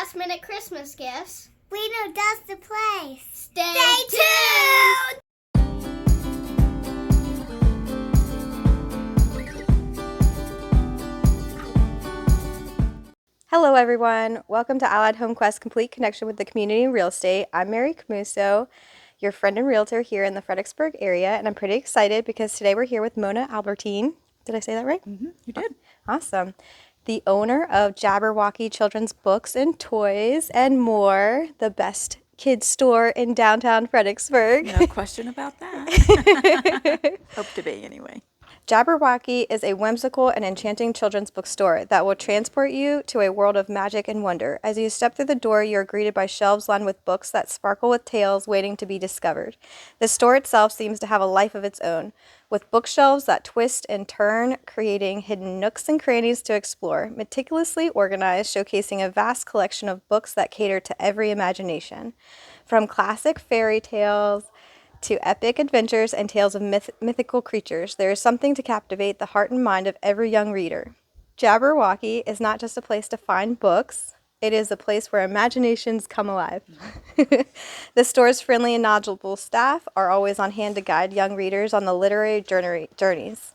last-minute Christmas gifts. We know that's the place. Stay tuned! Hello everyone, welcome to Allied Home Quest Complete Connection with the Community in Real Estate. I'm Mary Camuso, your friend and realtor here in the Fredericksburg area, and I'm pretty excited because today we're here with Mona Albertine. Did I say that right? Mm-hmm, you did. Awesome. The owner of Jabberwocky Children's Books and Toys and More, the best kids store in downtown Fredericksburg. No question about that. Hope to be, anyway. Jabberwocky is a whimsical and enchanting children's bookstore that will transport you to a world of magic and wonder. As you step through the door, you are greeted by shelves lined with books that sparkle with tales waiting to be discovered. The store itself seems to have a life of its own, with bookshelves that twist and turn, creating hidden nooks and crannies to explore, meticulously organized, showcasing a vast collection of books that cater to every imagination. From classic fairy tales to epic adventures and tales of mythical creatures, there is something to captivate the heart and mind of every young reader. Jabberwocky is not just a place to find books, it is a place where imaginations come alive. The store's friendly and knowledgeable staff are always on hand to guide young readers on the literary journeys.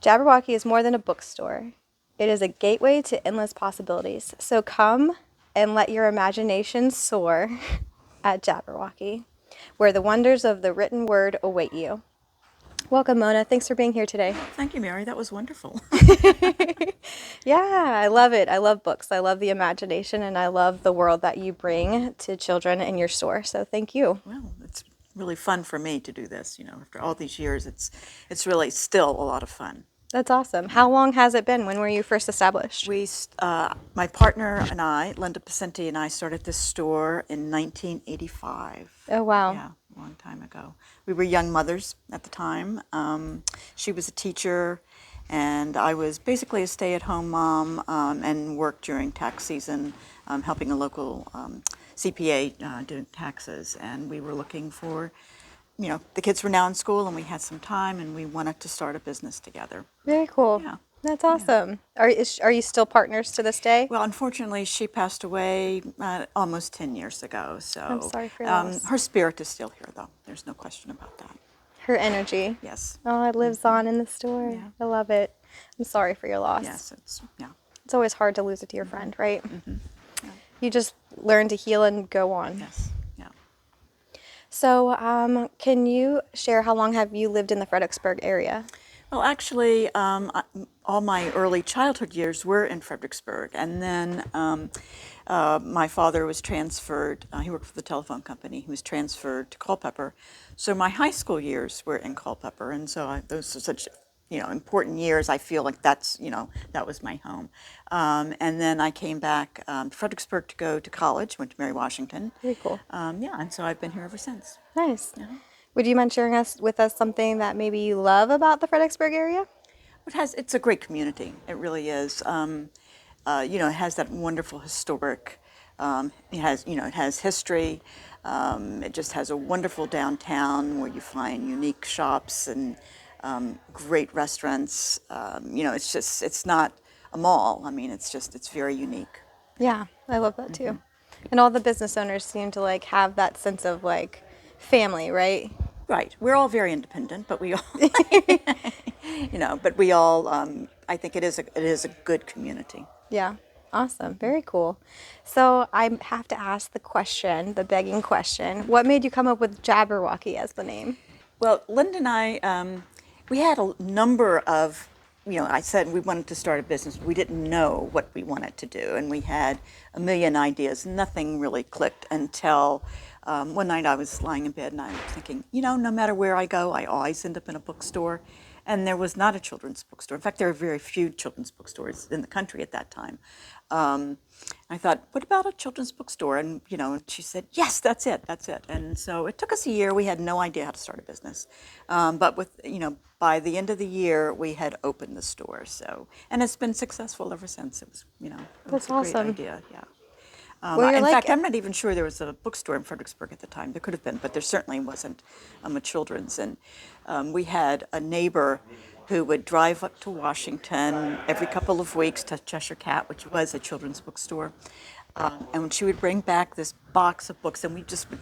Jabberwocky is more than a bookstore. It is a gateway to endless possibilities. So come and let your imagination soar at Jabberwocky, where the wonders of the written word await you. Welcome, Mona. Thanks for being here today. Thank you, Mary. That was wonderful. Yeah, I love it. I love books. I love the imagination, and I love the world that you bring to children in your store. So thank you. Well, it's really fun for me to do this. You know, after all these years, it's really still a lot of fun. That's awesome. How long has it been? When were you first established? My partner and I, Linda Pacenti, and I started this store in 1985. Oh, wow. Yeah, a long time ago. We were young mothers at the time. She was a teacher, and I was basically a stay-at-home mom and worked during tax season, helping a local CPA doing taxes. And we were looking for, you know, the kids were now in school, and we had some time, and we wanted to start a business together. Very cool. Yeah. That's awesome. Yeah. Are you still partners to this day? Well, unfortunately, she passed away almost 10 years ago. So I'm sorry for your loss. Her spirit is still here, though. There's no question about that. Her energy. Yes. Oh, it lives on in the store. Yeah. I love it. I'm sorry for your loss. Yes, yeah. It's always hard to lose a dear friend, right? Yeah. You just learn to heal and go on. Yes. Yeah. So, can you share how long have you lived in the Fredericksburg area? Well, actually, all my early childhood years were in Fredericksburg, and then my father was transferred. He worked for the telephone company. He was transferred to Culpeper, so my high school years were in Culpeper, and so those are such, you know, important years. I feel like that's, you know, that was my home. And then I came back to Fredericksburg to go to college. Went to Mary Washington. Very cool. Yeah, and so I've been here ever since. Nice. Yeah. Would you mind sharing with us something that maybe you love about the Fredericksburg area? It's a great community. It really is. You know, it has that wonderful historic. It has history. It just has a wonderful downtown where you find unique shops and great restaurants. You know, it's not a mall. I mean, it's very unique. Yeah, I love that too. And all the business owners seem to like have that sense of like family, right? Right. We're all very independent, but we all, you know, but we all, I think it is a good community. Yeah. Awesome. Very cool. So I have to ask the begging question. What made you come up with Jabberwocky as the name? Well, Linda and I, we had a number of, you know, I said we wanted to start a business. We didn't know what we wanted to do, and we had a million ideas. Nothing really clicked until one night I was lying in bed and I was thinking, you know, no matter where I go, I always end up in a bookstore. And there was not a children's bookstore. In fact, there were very few children's bookstores in the country at that time. I thought, what about a children's bookstore? And, you know, she said, yes, that's it. And so it took us a year. We had no idea how to start a business. But with, you know, by the end of the year, we had opened the store. So, and it's been successful ever since. It was, you know, That's a great awesome. idea, yeah. Well, in fact, I'm not even sure there was a bookstore in Fredericksburg at the time. There could have been, but there certainly wasn't a children's. And we had a neighbor who would drive up to Washington every couple of weeks to Cheshire Cat, which was a children's bookstore, And she would bring back this box of books, and we just would,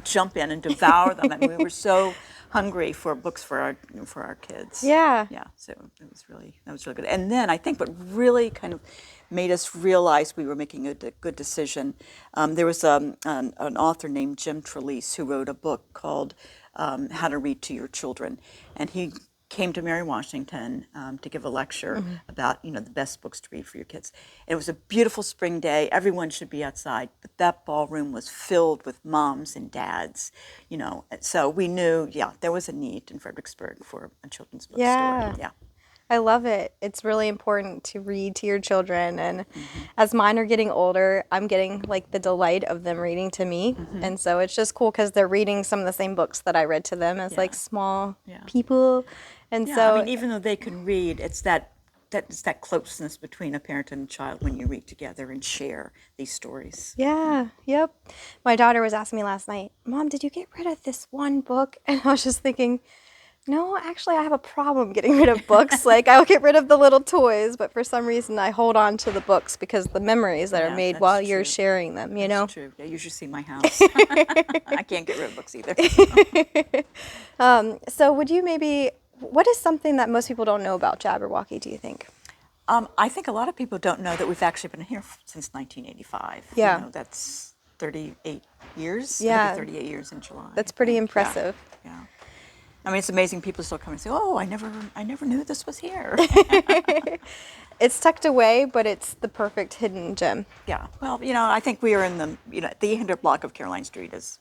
jump in and devour them. And we were so hungry for books for our kids. Yeah. Yeah. So that was really good. And then I think what really kind of made us realize we were making a good decision. There was an author named Jim Trelease who wrote a book called How to Read to Your Children, and he came to Mary Washington to give a lecture about the best books to read for your kids. It was a beautiful spring day. Everyone should be outside, but that ballroom was filled with moms and dads. So we knew, there was a need in Fredericksburg for a children's bookstore. Yeah. I love it. It's really important to read to your children. And as mine are getting older, I'm getting like the delight of them reading to me. And so it's just cool because they're reading some of the same books that I read to them as like small people. And so I mean, even though they can read, it's that closeness between a parent and a child when you read together and share these stories. Yeah, yep. My daughter was asking me last night, Mom, did you get rid of this one book? And I was just thinking, no, actually, I have a problem getting rid of books. Like, I'll get rid of the little toys, but for some reason, I hold on to the books because the memories that are made while you're sharing them, That's true. Yeah, you should see my house. I can't get rid of books either. So would you what is something that most people don't know about Jabberwocky, do you think? I think a lot of people don't know that we've actually been here since 1985. Yeah. That's 38 years. Yeah. It'll be 38 years in July. That's pretty impressive. Yeah. I mean, it's amazing. People still come and say, "Oh, I never knew this was here." It's tucked away, but it's the perfect hidden gem. Yeah. Well, I think we are in the the 800 block of Caroline Street is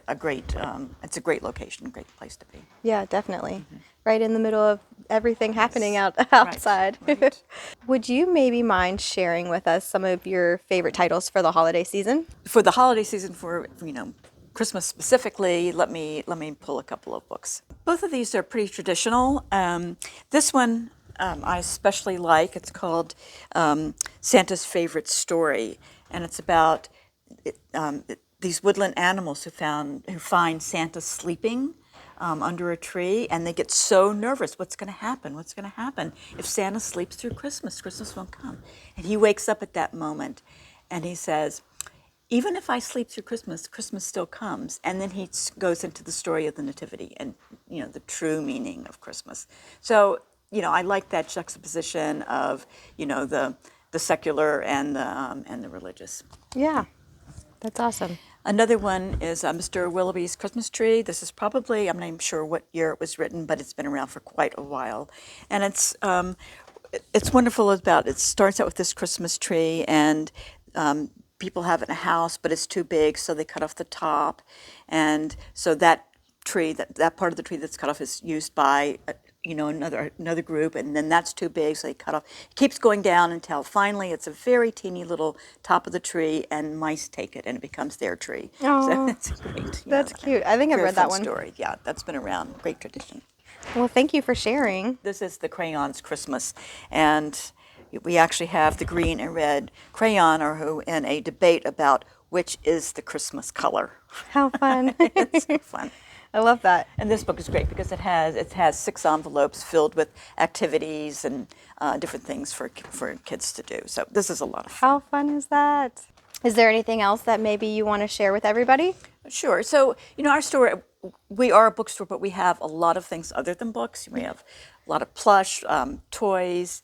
a great. It's a great location, a great place to be. Yeah, definitely. Right in the middle of everything happening outside. Right. Would you maybe mind sharing with us some of your favorite titles for the holiday season? For the holiday season, for Christmas specifically, let me pull a couple of books. Both of these are pretty traditional. This one I especially like. It's called Santa's Favorite Story, and it's about these woodland animals who find Santa sleeping under a tree, and they get so nervous. What's going to happen? What's going to happen if Santa sleeps through Christmas? Christmas won't come. And he wakes up at that moment, and he says, even if I sleep through Christmas, Christmas still comes. And then he goes into the story of the Nativity and, the true meaning of Christmas. So, I like that juxtaposition of, the secular and the religious. Yeah, that's awesome. Another one is Mr. Willoughby's Christmas Tree. This is probably, I'm not even sure what year it was written, but it's been around for quite a while. And it's wonderful it starts out with this Christmas tree, and people have it in a house, but it's too big, so they cut off the top. And so that tree, that part of the tree that's cut off is used by another group, and then that's too big, so they cut off. It keeps going down until finally it's a very teeny little top of the tree, and mice take it, and it becomes their tree. Oh, so it's great. That's cute. I think I've read that one. Story. Yeah, that's been around. Great tradition. Well, thank you for sharing. This is the Crayons Christmas, and we actually have the green and red crayon who in a debate about which is the Christmas color. How fun. It's so fun. I love that. And this book is great because it has 6 envelopes filled with activities and different things for kids to do. So this is a lot of fun. How fun is that? Is there anything else that maybe you want to share with everybody? Sure. So, our store, we are a bookstore, but we have a lot of things other than books. We have a lot of plush, toys,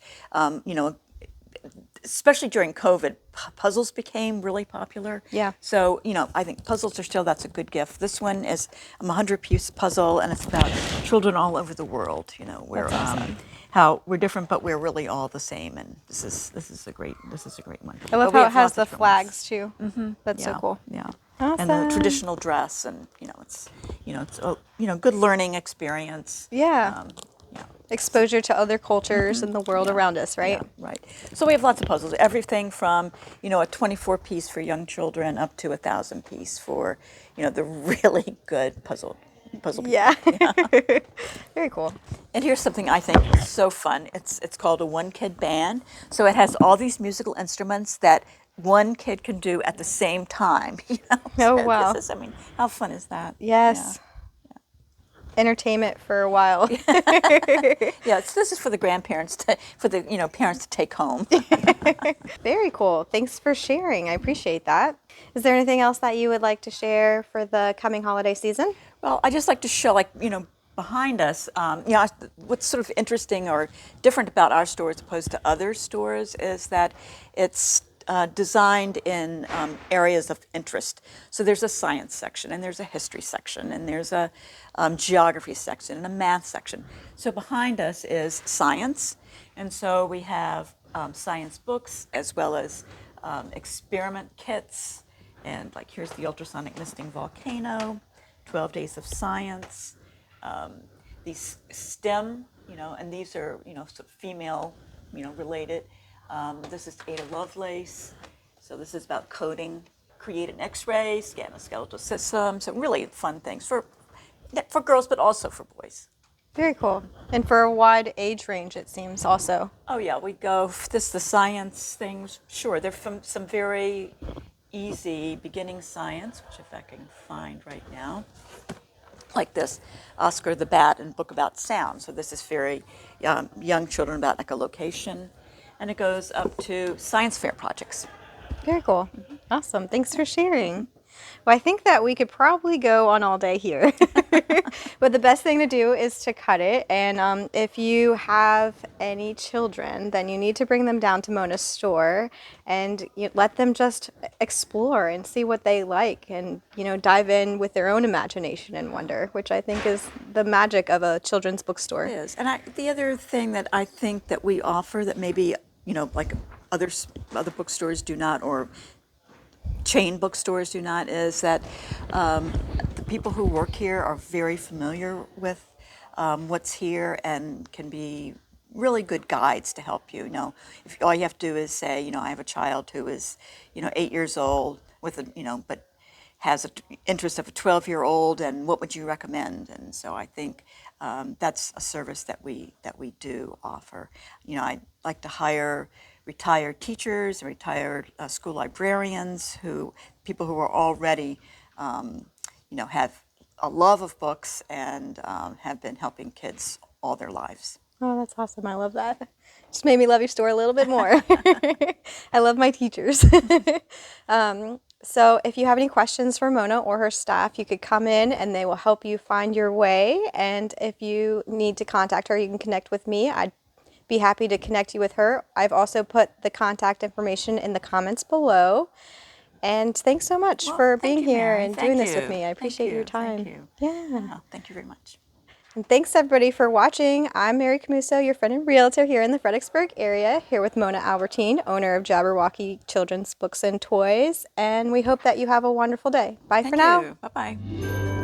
especially during COVID, puzzles became really popular. Yeah. So, I think puzzles that's a good gift. This one is a 100-piece puzzle, and it's about children all over the world, where how we're different, but we're really all the same. And this is a great one. I love how it has the flags too. That's so cool. Yeah. Awesome. And the traditional dress, and it's a good learning experience. Yeah. Exposure to other cultures and the world around us, right? Yeah, right. So we have lots of puzzles. Everything from a 24-piece for young children up to a 1,000-piece for the really good puzzle. Yeah. Very cool. And here's something I think is so fun. It's called a one-kid band. So it has all these musical instruments that one kid can do at the same time. Oh, wow. How fun is that? Yes. Yeah. entertainment for a while. Yeah, this is for the grandparents, for the parents to take home. Very cool. Thanks for sharing. I appreciate that. Is there anything else that you would like to share for the coming holiday season? Well, I just like to show, behind us, what's sort of interesting or different about our store as opposed to other stores is that it's designed in areas of interest. So there's a science section, and there's a history section, and there's a geography section, and a math section. So behind us is science, and so we have science books as well as experiment kits, and here's the ultrasonic misting volcano, 12 Days of Science, these STEM, and these are, sort of female, related. This is Ada Lovelace. So this is about coding, create an X-ray, scan a skeletal system. So really fun things for girls, but also for boys. Very cool. And for a wide age range, it seems also. Oh yeah, we go, the science things, sure. They're from some very easy beginning science, which if I can find right now. Like this, Oscar the Bat and Book About Sound. So this is very young children about echolocation. And it goes up to science fair projects. Very cool. Awesome. Thanks for sharing. Well, I think that we could probably go on all day here. But the best thing to do is to cut it. And if you have any children, then you need to bring them down to Mona's store and let them just explore and see what they like and, dive in with their own imagination and wonder, which I think is the magic of a children's bookstore. It is. And the other thing that I think that we offer that maybe, other bookstores do not, or chain bookstores do not, is that the people who work here are very familiar with what's here and can be really good guides to help you. If all you have to do is say, I have a child who is, 8 years old with but has an interest of a 12-year-old, and what would you recommend? And so I think that's a service that we do offer. I like to hire retired teachers and retired school librarians, people who are already, have a love of books and have been helping kids all their lives. Oh, that's awesome. I love that. Just made me love your store a little bit more. I love my teachers. So if you have any questions for Mona or her staff, you could come in and they will help you find your way. And if you need to contact her, you can connect with me. I'd be happy to connect you with her. I've also put the contact information in the comments below. And thanks so much for being here Mary. and Thank doing this you. with me. I appreciate your time. Thank you. Yeah. Oh, thank you very much. And thanks everybody for watching. I'm Mary Camuso, your friend and realtor here in the Fredericksburg area, here with Mona Albertine, owner of Jabberwocky Children's Books and Toys. And we hope that you have a wonderful day. Bye for now. Bye-bye.